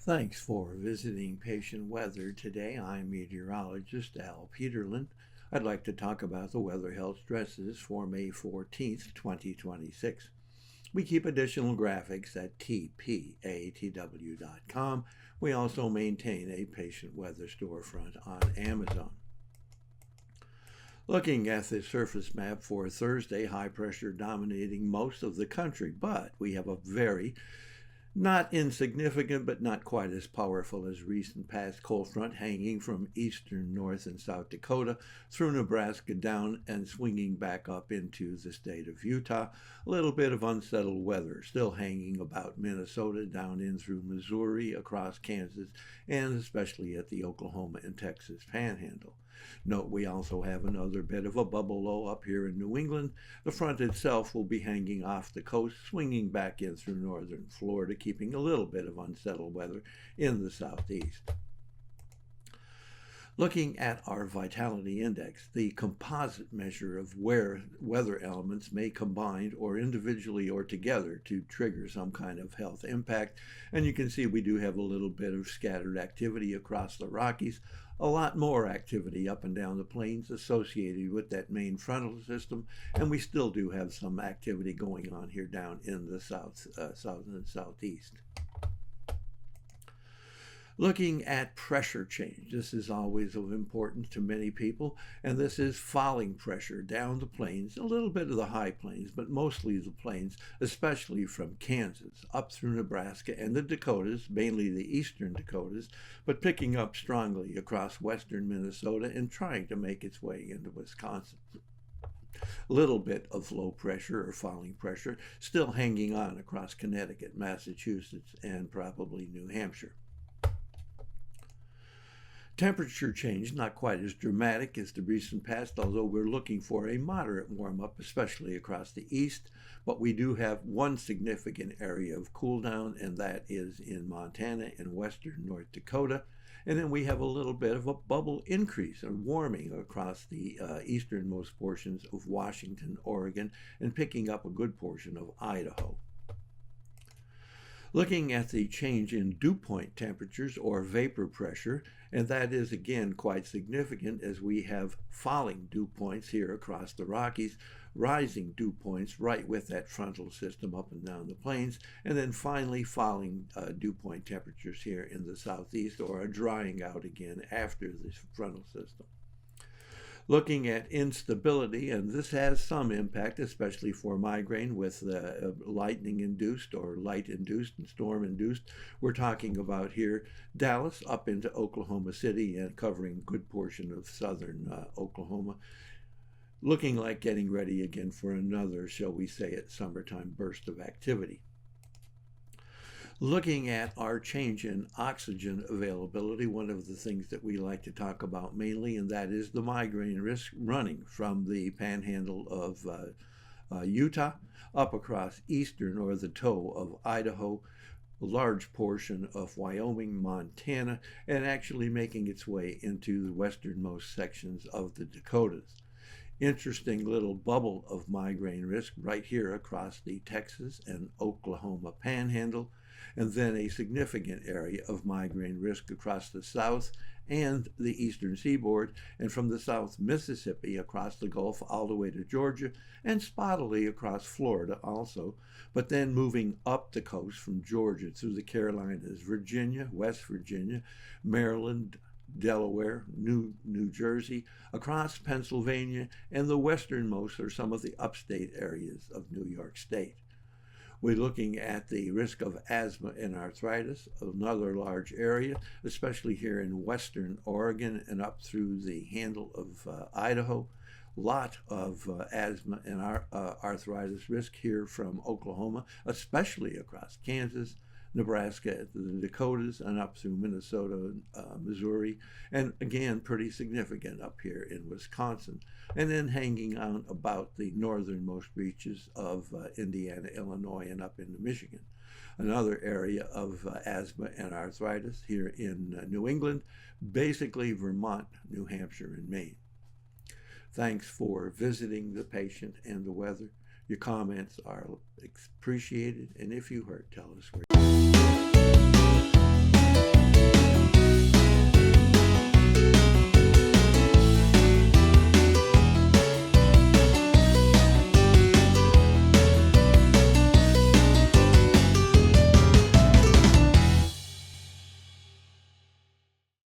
Thanks for visiting Patient Weather. Today I'm meteorologist Al Peterlin. I'd like to talk about the weather health stresses for May 14th, 2026. We keep additional graphics at tpatw.com. We also maintain a patient weather storefront on Amazon. Looking at the surface map for Thursday, high pressure dominating most of the country, but we have a very not insignificant, but not quite as powerful as recent past cold front hanging from eastern North and South Dakota through Nebraska down and swinging back up into the state of Utah. A little bit of unsettled weather still hanging about Minnesota down in through Missouri, across Kansas, and especially at the Oklahoma and Texas panhandle. Note we also have another bit of a bubble low up here in New England. The front itself will be hanging off the coast, swinging back in through northern Florida, keeping a little bit of unsettled weather in the southeast. Looking at our vitality index, the composite measure of where weather elements may combine or individually or together to trigger some kind of health impact. And you can see we do have a little bit of scattered activity across the Rockies, a lot more activity up and down the plains associated with that main frontal system, and we still do have some activity going on here down in the south and southeast. Looking at pressure change, this is always of importance to many people, and this is falling pressure down the plains, a little bit of the high plains, but mostly the plains, especially from Kansas up through Nebraska and the Dakotas, mainly the eastern Dakotas, but picking up strongly across western Minnesota and trying to make its way into Wisconsin. Little bit of low pressure or falling pressure still hanging on across Connecticut, Massachusetts, and probably New Hampshire. Temperature change not quite as dramatic as the recent past, although we're looking for a moderate warm-up, especially across the east. But we do have one significant area of cool down, and that is in Montana and western North Dakota. And then we have a little bit of a bubble increase or warming across the easternmost portions of Washington, Oregon, and picking up a good portion of Idaho. Looking at the change in dew point temperatures or vapor pressure, and that is again quite significant as we have falling dew points here across the Rockies, rising dew points right with that frontal system up and down the plains, and then finally falling dew point temperatures here in the southeast, or a drying out again after the frontal system. Looking at instability, and this has some impact, especially for migraine with lightning-induced or light-induced and storm-induced. We're talking about here Dallas up into Oklahoma City and covering a good portion of southern Oklahoma. Looking like getting ready again for another, shall we say it, summertime burst of activity. Looking at our change in oxygen availability, one of the things that we like to talk about mainly, and that is the migraine risk running from the panhandle of Utah up across eastern or the toe of Idaho, a large portion of Wyoming, Montana, and actually making its way into the westernmost sections of the Dakotas. Interesting little bubble of migraine risk right here across the Texas and Oklahoma panhandle, and then a significant area of migraine risk across the south and the eastern seaboard, and from the south Mississippi across the Gulf all the way to Georgia, and spottily across Florida also, but then moving up the coast from Georgia through the Carolinas, Virginia, West Virginia, Maryland, Delaware, New Jersey, across Pennsylvania, and the westernmost are some of the upstate areas of New York State. We're looking at the risk of asthma and arthritis, another large area, especially here in western Oregon and up through the handle of Idaho. Lot of asthma and arthritis risk here from Oklahoma, especially across Kansas, Nebraska, the Dakotas, and up through Minnesota, Missouri, and again, pretty significant up here in Wisconsin, and then hanging on about the northernmost reaches of Indiana, Illinois, and up into Michigan. Another area of asthma and arthritis here in New England, basically Vermont, New Hampshire, and Maine. Thanks for visiting the patient and the weather. Your comments are appreciated, and if you hurt, tell us where